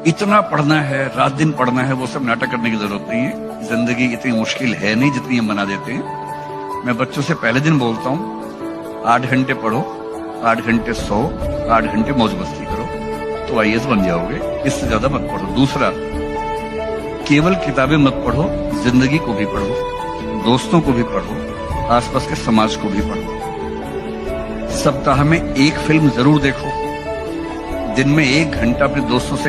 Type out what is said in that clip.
इतना पढ़ना है, रात दिन पढ़ना है, वो सब नाटक करने की जरूरत नहीं है। जिंदगी इतनी मुश्किल है नहीं जितनी हम बना देते हैं। मैं बच्चों से पहले दिन बोलता हूँ 8 घंटे पढ़ो, 8 घंटे सो, 8 घंटे मौज मस्ती करो तो आईएएस बन जाओगे। इससे ज्यादा मत पढ़ो। दूसरा, केवल किताबें मत पढ़ो, जिंदगी को भी पढ़ो, दोस्तों को भी पढ़ो, आसपास के समाज को भी पढ़ो। सप्ताह में एक फिल्म जरूर देखो। दिन में 1 घंटा अपने दोस्तों से